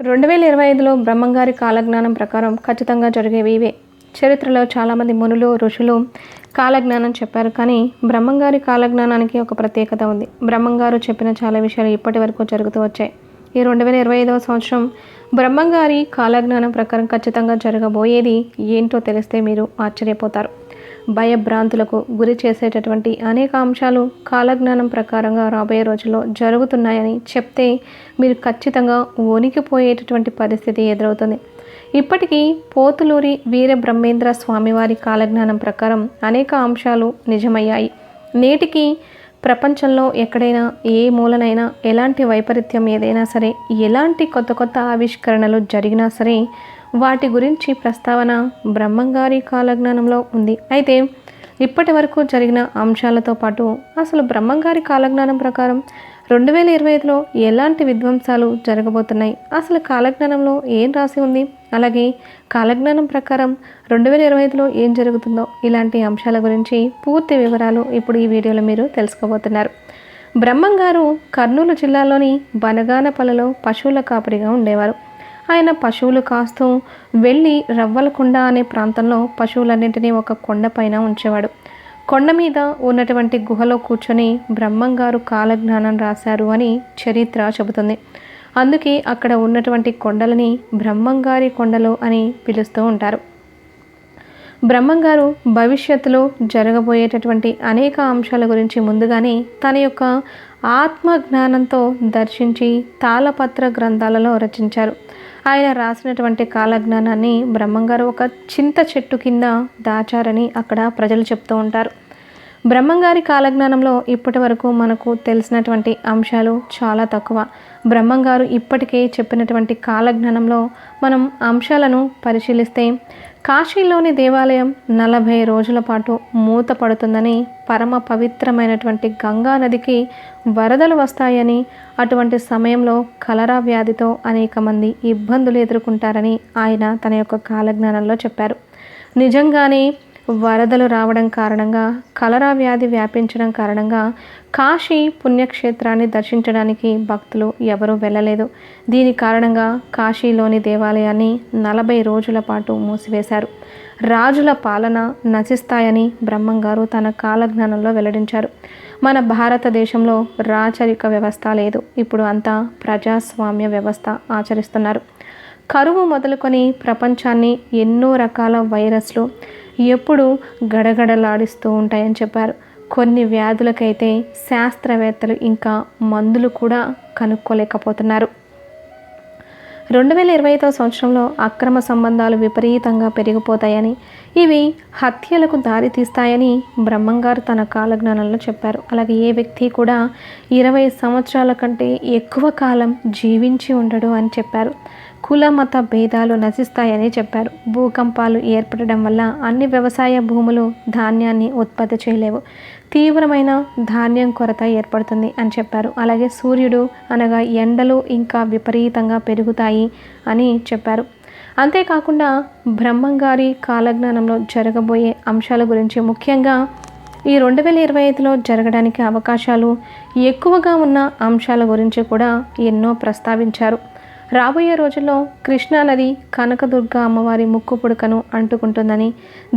2025లో బ్రహ్మంగారి కాలజ్ఞానం ప్రకారం ఖచ్చితంగా జరిగేవి ఇవే. చరిత్రలో చాలామంది మునులు, ఋషులు కాలజ్ఞానం చెప్పారు. కానీ బ్రహ్మంగారి కాలజ్ఞానానికి ఒక ప్రత్యేకత ఉంది. బ్రహ్మంగారు చెప్పిన చాలా విషయాలు ఇప్పటి వరకు జరుగుతూ వచ్చాయి. ఈ 2025వ సంవత్సరం బ్రహ్మంగారి కాలజ్ఞానం ప్రకారం ఖచ్చితంగా జరగబోయేది ఏంటో తెలిస్తే మీరు ఆశ్చర్యపోతారు. భయభ్రాంతులకు గురి చేసేటటువంటి అనేక అంశాలు కాలజ్ఞానం ప్రకారంగా రాబోయే రోజుల్లో జరుగుతున్నాయని చెప్తే మీరు ఖచ్చితంగా వణికిపోయేటటువంటి పరిస్థితి ఎదురవుతుంది. ఇప్పటికీ పోతులూరి వీరబ్రహ్మేంద్ర స్వామివారి కాలజ్ఞానం ప్రకారం అనేక అంశాలు నిజమయ్యాయి. నేటికి ప్రపంచంలో ఎక్కడైనా ఏ మూలనైనా ఎలాంటి వైపరీత్యం ఏదైనా సరే, ఎలాంటి కొత్త కొత్త ఆవిష్కరణలు జరిగినా సరే వాటి గురించి ప్రస్తావన బ్రహ్మంగారి కాలజ్ఞానంలో ఉంది. అయితే ఇప్పటి వరకు జరిగిన అంశాలతో పాటు అసలు బ్రహ్మంగారి కాలజ్ఞానం ప్రకారం 2025లో ఎలాంటి విధ్వంసాలు జరగబోతున్నాయి, అసలు కాలజ్ఞానంలో ఏం రాసి ఉంది, అలాగే కాలజ్ఞానం ప్రకారం 2025లో ఏం జరుగుతుందో ఇలాంటి అంశాల గురించి పూర్తి వివరాలు ఇప్పుడు ఈ వీడియోలో మీరు తెలుసుకోబోతున్నారు. బ్రహ్మంగారు కర్నూలు జిల్లాలోని బనగానపల్లిలో పశువుల కాపరిగా ఉండేవారు. ఆయన పశువులు కాస్తూ వెళ్ళి రవ్వలకొండ అనే ప్రాంతంలో పశువులన్నింటినీ ఒక కొండపైన ఉంచేవాడు. కొండ మీద ఉన్నటువంటి గుహలో కూర్చొని బ్రహ్మంగారు కాలజ్ఞానం రాశారు అని చరిత్ర చెబుతుంది. అందుకే అక్కడ ఉన్నటువంటి కొండలని బ్రహ్మంగారి కొండలు అని పిలుస్తూ ఉంటారు. బ్రహ్మంగారు భవిష్యత్తులో జరగబోయేటటువంటి అనేక అంశాల గురించి ముందుగానే తన యొక్క ఆత్మజ్ఞానంతో దర్శించి తాళపత్ర గ్రంథాలలో రచించారు. ఆయన రాసినటువంటి కాలజ్ఞానాన్ని బ్రహ్మంగారు ఒక చింత చెట్టు కింద దాచారని అక్కడ ప్రజలు చెప్తూ ఉంటారు. బ్రహ్మంగారి కాలజ్ఞానంలో ఇప్పటి వరకు మనకు తెలిసినటువంటి అంశాలు చాలా తక్కువ. బ్రహ్మంగారు ఇప్పటికే చెప్పినటువంటి కాలజ్ఞానంలో మనం అంశాలను పరిశీలిస్తే కాశీలోని దేవాలయం 40 రోజుల పాటు మూతపడుతుందని, పరమ పవిత్రమైనటువంటి గంగా నదికి వరదలు వస్తాయని, అటువంటి సమయంలో కలరా వ్యాధితో అనేక మంది ఇబ్బందులు ఎదుర్కొంటారని ఆయన తన యొక్క కాలజ్ఞానంలో చెప్పారు. నిజంగానే వరదలు రావడం కారణంగా, కలరా వ్యాధి వ్యాపించడం కారణంగా కాశీ పుణ్యక్షేత్రాన్ని దర్శించడానికి భక్తులు ఎవరూ వెళ్ళలేదు. దీని కారణంగా కాశీలోని దేవాలయాన్ని 40 రోజుల పాటు మూసివేశారు. రాజుల పాలన నశిస్తాయని బ్రహ్మంగారు తన కాలజ్ఞానంలో వెల్లడించారు. మన భారతదేశంలో రాచరిక వ్యవస్థ లేదు. ఇప్పుడు అంతా ప్రజాస్వామ్య వ్యవస్థ ఆచరిస్తున్నారు. కరువు మొదలుకొని ప్రపంచాన్ని ఎన్నో రకాల వైరస్లు ఎప్పుడు గడగడలాడిస్తూ ఉంటాయని చెప్పారు. కొన్ని వ్యాధులకైతే శాస్త్రవేత్తలు ఇంకా మందులు కూడా కనుక్కోలేకపోతున్నారు. 2025వ సంవత్సరంలో అక్రమ సంబంధాలు విపరీతంగా పెరిగిపోతాయని, ఇవి హత్యలకు దారి తీస్తాయని బ్రహ్మంగారు తన కాలజ్ఞానంలో చెప్పారు. అలాగే ఏ వ్యక్తి కూడా 20 సంవత్సరాల కంటే ఎక్కువ కాలం జీవించి ఉండడు అని చెప్పారు. కుల మత భేదాలు నశిస్తాయని చెప్పారు. భూకంపాలు ఏర్పడడం వల్ల అన్ని వ్యవసాయ భూములు ధాన్యాన్ని ఉత్పత్తి చేయలేవు. తీవ్రమైన ధాన్యం కొరత ఏర్పడుతుంది అని చెప్పారు. అలాగే సూర్యుడు అనగా ఎండలు ఇంకా విపరీతంగా పెరుగుతాయి అని చెప్పారు. అంతేకాకుండా బ్రహ్మంగారి కాలజ్ఞానంలో జరగబోయే అంశాల గురించి ముఖ్యంగా ఈ 2025లో జరగడానికి అవకాశాలు ఎక్కువగా ఉన్న అంశాల గురించి కూడా ఎన్నో ప్రస్తావించారు. రాబోయే రోజుల్లో కృష్ణానది కనకదుర్గ అమ్మవారి ముక్కు పుడకను అంటుకుంటుందని,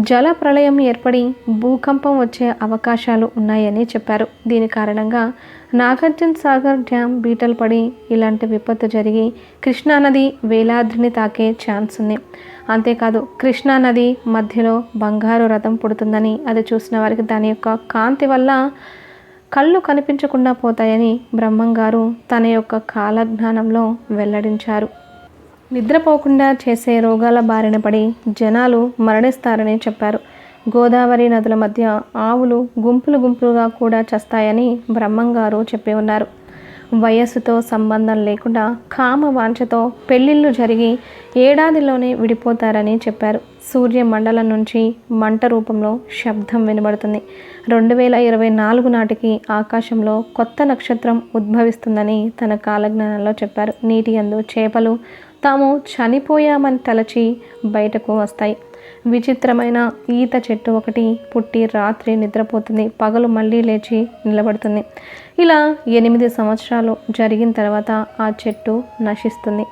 జల ప్రళయం ఏర్పడి భూకంపం వచ్చే అవకాశాలు ఉన్నాయని చెప్పారు. దీని కారణంగా నాగార్జున సాగర్ డ్యామ్ బీటలు పడి ఇలాంటి విపత్తు జరిగి కృష్ణానది వేలాద్రిని తాకే ఛాన్స్ ఉంది. అంతేకాదు కృష్ణానది మధ్యలో బంగారు రథం పుడుతుందని, అది చూసిన వారికి దాని యొక్క కాంతి వల్ల కళ్ళు కనిపించకుండా పోతాయని బ్రహ్మంగారు తన యొక్క కాలజ్ఞానంలో వెల్లడించారు. నిద్రపోకుండా చేసే రోగాల బారిన పడి జనాలు మరణిస్తారని చెప్పారు. గోదావరి నదుల మధ్య ఆవులు గుంపులు గుంపులుగా కూడా చస్తాయని బ్రహ్మంగారు చెప్పి ఉన్నారు. వయస్సుతో సంబంధం లేకుండా కామ వాంఛతో పెళ్లిళ్ళు జరిగి ఏడాదిలోనే విడిపోతారని చెప్పారు. సూర్యమండలం నుంచి మంట రూపంలో శబ్దం వినబడుతుంది. 2024 నాటికి ఆకాశంలో కొత్త నక్షత్రం ఉద్భవిస్తుందని తన కాలజ్ఞానంలో చెప్పారు. నీటి యందు చేపలు తాము చనిపోయామని తలచి బయటకు వస్తాయి. విచిత్రమైన ఈత చెట్టు ఒకటి పుట్టి రాత్రి నిద్రపోతుంది, పగలు మళ్ళీ లేచి నిలబడుతుంది. ఇలా 8 సంవత్సరాలు జరిగిన తర్వాత ఆ చెట్టు నశిస్తుంది.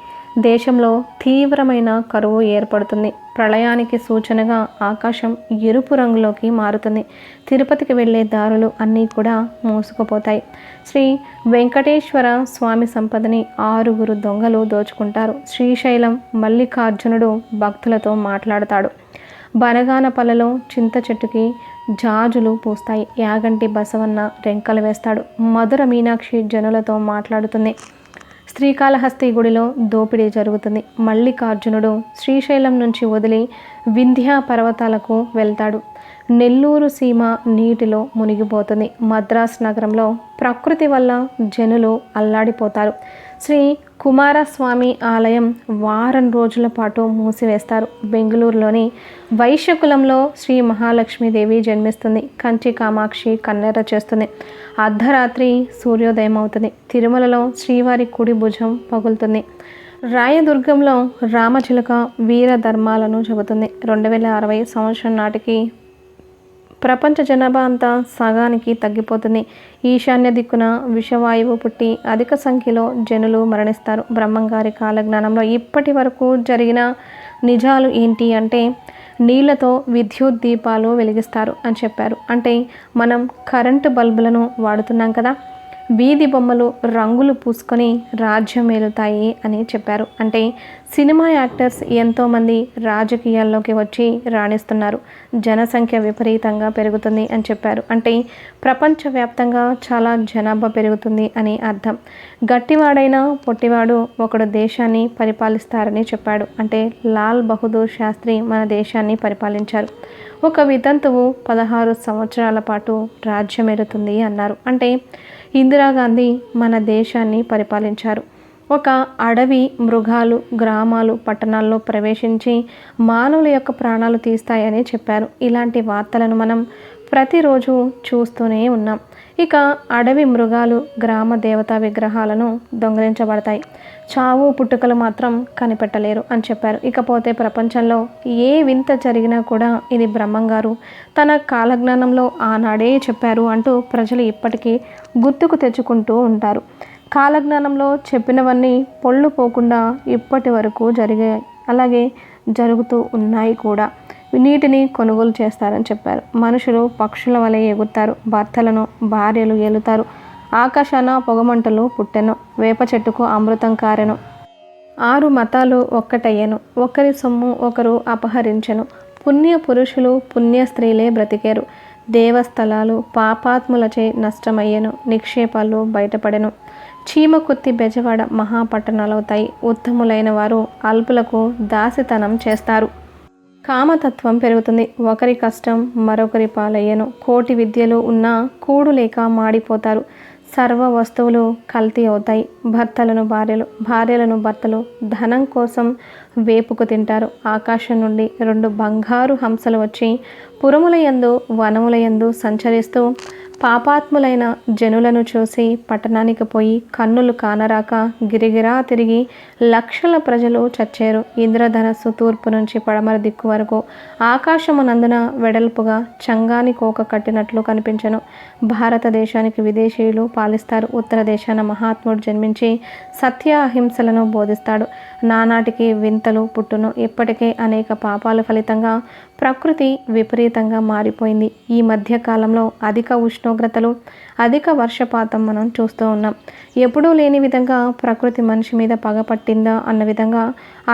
దేశంలో తీవ్రమైన కరువు ఏర్పడుతుంది. ప్రళయానికి సూచనగా ఆకాశం ఎరుపు రంగులోకి మారుతుంది. తిరుపతికి వెళ్ళే దారులు అన్నీ కూడా మూసుకుపోతాయి. శ్రీ వెంకటేశ్వర స్వామి సంపదని 6 దొంగలు దోచుకుంటారు. శ్రీశైలం మల్లికార్జునుడు భక్తులతో మాట్లాడతాడు. బనగానపల్లిలో చింత చెట్టుకి జాజులు పూస్తాయి. యాగంటి బసవన్న రెంకలు వేస్తాడు. మధుర మీనాక్షి జనులతో మాట్లాడుతుంది. శ్రీకాళహస్తి గుడిలో దోపిడీ జరుగుతుంది. మల్లికార్జునుడు శ్రీశైలం నుంచి వదిలి వింధ్యా పర్వతాలకు వెళ్తాడు. నెల్లూరు సీమ నీటిలో మునిగిపోతుంది. మద్రాస్ నగరంలో ప్రకృతి వల్ల జనులు అల్లాడిపోతారు. శ్రీ కుమారస్వామి ఆలయం వారం రోజుల పాటు మూసివేస్తారు. బెంగళూరులోని వైశ్యకులంలో శ్రీ మహాలక్ష్మీదేవి జన్మిస్తుంది. కంచి కామాక్షి కన్నెర్ర చేస్తుంది. అర్ధరాత్రి సూర్యోదయం అవుతుంది. తిరుమలలో శ్రీవారి కుడి భుజం పగులుతుంది. రాయదుర్గంలో రామచిలుక వీర ధర్మాలను చెబుతుంది. 2060 సంవత్సరం నాటికి ప్రపంచ జనాభా అంతా సగానికి తగ్గిపోతుంది. ఈశాన్య దిక్కున విషవాయువు పుట్టి అధిక సంఖ్యలో జనులు మరణిస్తారు. బ్రహ్మంగారి కాలజ్ఞానంలో ఇప్పటి వరకు జరిగిన నిజాలు ఏంటి అంటే, నీళ్లతో విద్యుత్ దీపాలు వెలిగిస్తారు అని చెప్పారు. అంటే మనం కరెంటు బల్బులను వాడుతున్నాం కదా, వీధి బొమ్మలు రంగులు పూసుకొని రాజ్యం ఏలుతాయి అని చెప్పారు. అంటే సినిమా యాక్టర్స్ ఎంతోమంది రాజకీయాల్లోకి వచ్చి రాణిస్తున్నారు. జనసంఖ్య విపరీతంగా పెరుగుతుంది అని చెప్పారు. అంటే ప్రపంచవ్యాప్తంగా చాలా జనాభా పెరుగుతుంది అని అర్థం. గట్టివాడైనా పొట్టివాడు ఒకడు దేశాన్ని పరిపాలిస్తారని చెప్పాడు. అంటే లాల్ బహదూర్ శాస్త్రి మన దేశాన్ని పరిపాలించారు. ఒక వితంతువు 16 సంవత్సరాల పాటు రాజ్యమేలుతుంది అన్నారు. అంటే ఇందిరాగాంధీ మన దేశాన్ని పరిపాలించారు. ఒక అడవి మృగాలు గ్రామాలు పట్టణాల్లో ప్రవేశించి మానవుల యొక్క ప్రాణాలు తీస్తాయని చెప్పారు. ఇలాంటి వార్తలను మనం ప్రతిరోజు చూస్తూనే ఉన్నాం. ఇక అడవి మృగాలు గ్రామ దేవతా విగ్రహాలను దొంగిలించబడతాయి. చావు పుట్టుకలు మాత్రం కనిపెట్టలేరు అని చెప్పారు. ఇకపోతే ప్రపంచంలో ఏ వింత జరిగినా కూడా ఇది బ్రహ్మంగారు తన కాలజ్ఞానంలో ఆనాడే చెప్పారు అంటూ ప్రజలు ఇప్పటికీ గుర్తుకు తెచ్చుకుంటూ ఉంటారు. కాలజ్ఞానంలో చెప్పినవన్నీ పొళ్ళు పోకుండా ఇప్పటి వరకు జరిగాయి, అలాగే జరుగుతూ ఉన్నాయి కూడా. నీటిని కొనుగోలు చేస్తారని చెప్పారు. మనుషులు పక్షుల వలె ఎగురుతారు. భర్తలను భార్యలు ఏలుతారు. ఆకాశాన పొగమంటలు పుట్టెను. వేప చెట్టుకు అమృతం కారెను. 6 మతాలు ఒక్కటయ్యెను. ఒకరి సొమ్ము ఒకరు అపహరించెను. పుణ్య పురుషులు పుణ్య స్త్రీలే బ్రతికేరు. దేవస్థలాలు పాపాత్ములచే నష్టమయ్యెను. నిక్షేపాలు బయటపడెను. చీమకుత్తి బెజవాడ మహాపట్టణాలవుతాయి. ఉత్తములైన వారు అల్పులకు దాసితనం చేస్తారు. కామతత్వం పెరుగుతుంది. ఒకరి కష్టం మరొకరి పాలయ్యను. కోటి విద్యలు ఉన్నా కూడు లేక మాడిపోతారు. సర్వ వస్తువులు కల్తీ అవుతాయి. భర్తలను భార్యలు, భార్యలను భర్తలు ధనం కోసం వేపుకు తింటారు. ఆకాశం నుండి 2 బంగారు హంసలు వచ్చి పురములయందు వనములయందు సంచరిస్తూ పాపాత్ములైన జనులను చూసి పట్టణానికి పోయి కన్నులు కానరాక గిరిగిరా తిరిగి లక్షల ప్రజలు చచ్చారు. ఇంద్రధనస్సు తూర్పు నుంచి పడమర దిక్కు వరకు ఆకాశమునందున వెడల్పుగా చంగాని కోక కట్టినట్లు కనిపించెను. భారతదేశానికి విదేశీయులు పాలిస్తారు. ఉత్తర దేశాన మహాత్ముడు జన్మించి సత్య అహింసలను బోధిస్తాడు. నానాటికి వింతలు పుట్టును. ఇప్పటికే అనేక పాపాల ఫలితంగా ప్రకృతి విపరీతంగా మారిపోయింది. ఈ మధ్య కాలంలో అధిక ఉష్ణోగ్రతలు, అధిక వర్షపాతం మనం చూస్తూ ఉన్నాం. ఎప్పుడూ లేని విధంగా ప్రకృతి మనిషి మీద పగ పట్టిందా అన్న విధంగా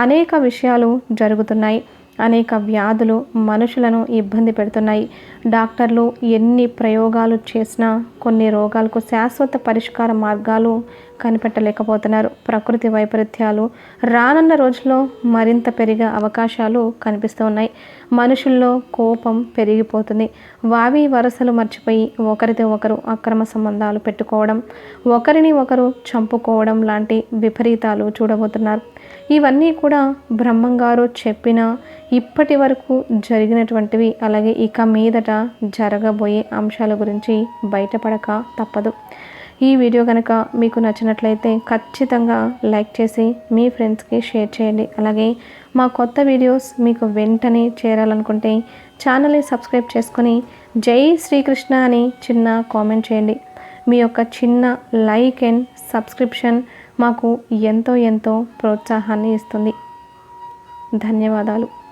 అనేక విషయాలు జరుగుతున్నాయి. అనేక వ్యాధులు మనుషులను ఇబ్బంది పెడుతున్నాయి. డాక్టర్లు ఎన్ని ప్రయోగాలు చేసినా కొన్ని రోగాలకు శాశ్వత పరిష్కార మార్గాలు కనిపెట్టలేకపోతున్నారు. ప్రకృతి వైపరీత్యాలు రానున్న రోజుల్లో మరింత పెరిగే అవకాశాలు కనిపిస్తూ ఉన్నాయి. మనుషుల్లో కోపం పెరిగిపోతుంది. వావి వరసలు మర్చిపోయి ఒకరితో ఒకరు అక్రమ సంబంధాలు పెట్టుకోవడం, ఒకరిని ఒకరు చంపుకోవడం లాంటి విపరీతాలు చూడబోతున్నారు. ఇవన్నీ కూడా బ్రహ్మంగారు చెప్పిన ఇప్పటి వరకు జరిగినటువంటివి, అలాగే ఇక మీదట జరగబోయే అంశాల గురించి బయటపడక తప్పదు. ఈ వీడియో కనుక మీకు నచ్చినట్లయితే ఖచ్చితంగా లైక్ చేసి మీ ఫ్రెండ్స్కి షేర్ చేయండి. అలాగే మా కొత్త వీడియోస్ మీకు వెంటనే చేరాలనుకుంటే ఛానల్ని సబ్స్క్రైబ్ చేసుకొని జై శ్రీకృష్ణ అని చిన్న కామెంట్ చేయండి. మీ యొక్క చిన్న లైక్ అండ్ సబ్స్క్రిప్షన్ మాకు ఎంతో ఎంతో ప్రోత్సాహాన్ని ఇస్తుంది. ధన్యవాదాలు.